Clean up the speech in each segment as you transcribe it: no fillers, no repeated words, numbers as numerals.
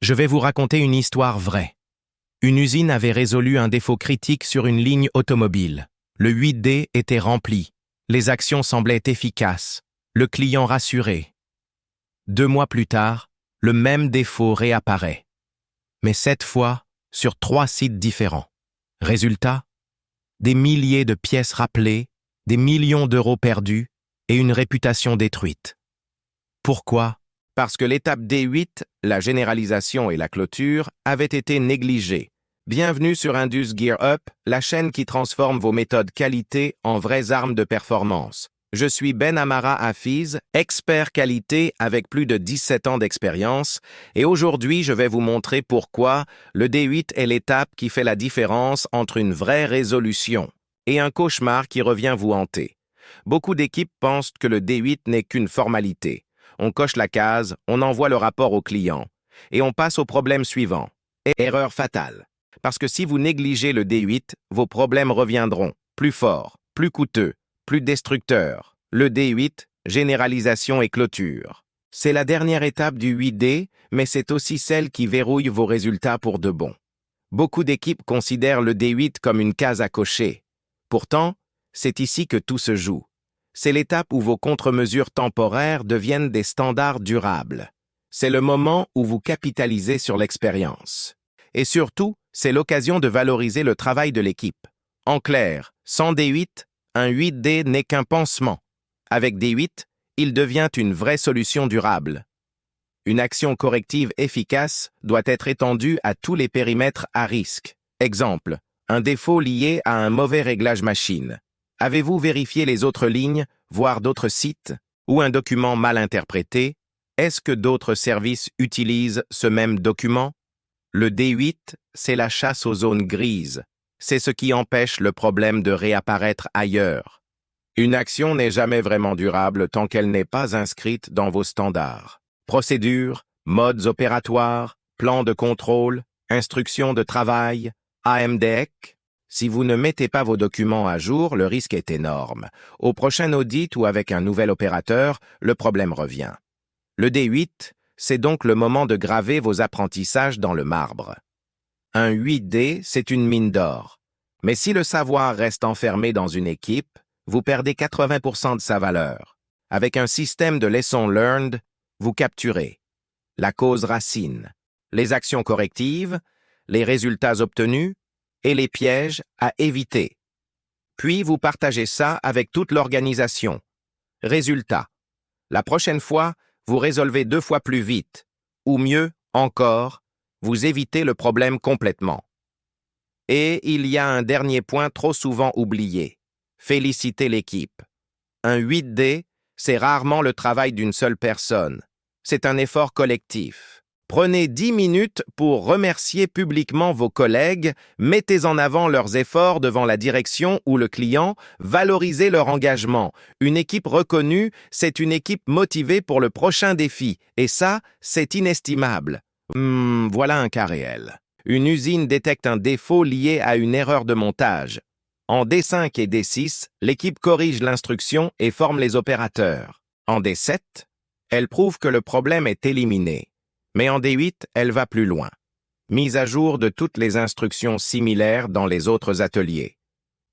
Je vais vous raconter une histoire vraie. Une usine avait résolu un défaut critique sur une ligne automobile. Le 8D était rempli. Les actions semblaient efficaces. Le client rassuré. 2 mois plus tard, le même défaut réapparaît. Mais cette fois, sur 3 sites différents. Résultat, des milliers de pièces rappelées, des millions d'euros perdus et une réputation détruite. Pourquoi ? Parce que l'étape D8, la généralisation et la clôture, avaient été négligées. Bienvenue sur Indus Gear Up, la chaîne qui transforme vos méthodes qualité en vraies armes de performance. Je suis Ben Amara Hafiz, expert qualité avec plus de 17 ans d'expérience, et aujourd'hui je vais vous montrer pourquoi le D8 est l'étape qui fait la différence entre une vraie résolution et un cauchemar qui revient vous hanter. Beaucoup d'équipes pensent que le D8 n'est qu'une formalité. On coche la case, on envoie le rapport au client, et on passe au problème suivant. Erreur fatale. Parce que si vous négligez le D8, vos problèmes reviendront, plus forts, plus coûteux, plus destructeurs. Le D8, généralisation et clôture. C'est la dernière étape du 8D, mais c'est aussi celle qui verrouille vos résultats pour de bon. Beaucoup d'équipes considèrent le D8 comme une case à cocher. Pourtant, c'est ici que tout se joue. C'est l'étape où vos contre-mesures temporaires deviennent des standards durables. C'est le moment où vous capitalisez sur l'expérience. Et surtout, c'est l'occasion de valoriser le travail de l'équipe. En clair, sans D8, un 8D n'est qu'un pansement. Avec D8, il devient une vraie solution durable. Une action corrective efficace doit être étendue à tous les périmètres à risque. Exemple, un défaut lié à un mauvais réglage machine. Avez-vous vérifié les autres lignes, voire d'autres sites, ou un document mal interprété? Est-ce que d'autres services utilisent ce même document? Le D8, c'est la chasse aux zones grises. C'est ce qui empêche le problème de réapparaître ailleurs. Une action n'est jamais vraiment durable tant qu'elle n'est pas inscrite dans vos standards. Procédures, modes opératoires, plans de contrôle, instructions de travail, AMDEC. Si vous ne mettez pas vos documents à jour, le risque est énorme. Au prochain audit ou avec un nouvel opérateur, le problème revient. Le D8, c'est donc le moment de graver vos apprentissages dans le marbre. Un 8D, c'est une mine d'or. Mais si le savoir reste enfermé dans une équipe, vous perdez 80% de sa valeur. Avec un système de lesson learned, vous capturez la cause racine, les actions correctives, les résultats obtenus et les pièges à éviter. Puis vous partagez ça avec toute l'organisation. Résultat, la prochaine fois, vous résolvez 2 fois plus vite, ou mieux encore, vous évitez le problème complètement. Et il y a un dernier point trop souvent oublié. Félicitez l'équipe. Un 8D, c'est rarement le travail d'une seule personne. C'est un effort collectif. Prenez 10 minutes pour remercier publiquement vos collègues, mettez en avant leurs efforts devant la direction ou le client, valorisez leur engagement. Une équipe reconnue, c'est une équipe motivée pour le prochain défi, et ça, c'est inestimable. Voilà un cas réel. Une usine détecte un défaut lié à une erreur de montage. En D5 et D6, l'équipe corrige l'instruction et forme les opérateurs. En D7, elle prouve que le problème est éliminé. Mais en D8, elle va plus loin. Mise à jour de toutes les instructions similaires dans les autres ateliers.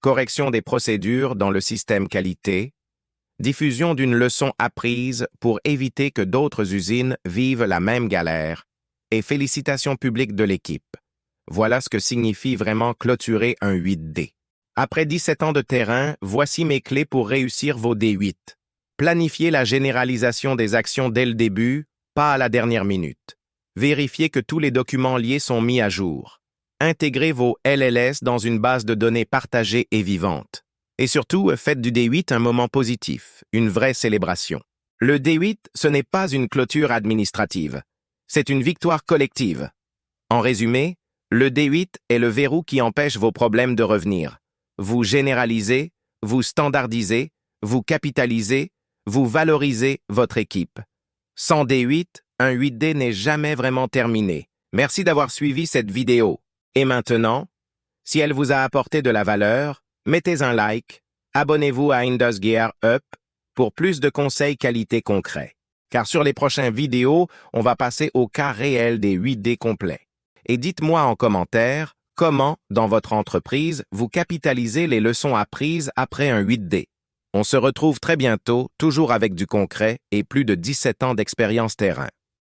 Correction des procédures dans le système qualité. Diffusion d'une leçon apprise pour éviter que d'autres usines vivent la même galère. Et félicitations publiques de l'équipe. Voilà ce que signifie vraiment clôturer un 8D. Après 17 ans de terrain, voici mes clés pour réussir vos D8. Planifiez la généralisation des actions dès le début, pas à la dernière minute. Vérifiez que tous les documents liés sont mis à jour. Intégrez vos LLS dans une base de données partagée et vivante. Et surtout, faites du D8 un moment positif, une vraie célébration. Le D8, ce n'est pas une clôture administrative. C'est une victoire collective. En résumé, le D8 est le verrou qui empêche vos problèmes de revenir. Vous généralisez, vous standardisez, vous capitalisez, vous valorisez votre équipe. Sans D8, un 8D n'est jamais vraiment terminé. Merci d'avoir suivi cette vidéo. Et maintenant, si elle vous a apporté de la valeur, mettez un like, abonnez-vous à Indus Gear Up pour plus de conseils qualité concrets. car sur les prochaines vidéos, on va passer au cas réel des 8D complets. Et dites-moi en commentaire comment, dans votre entreprise, vous capitalisez les leçons apprises après un 8D. On se retrouve très bientôt, toujours avec du concret et plus de 17 ans d'expérience terrain.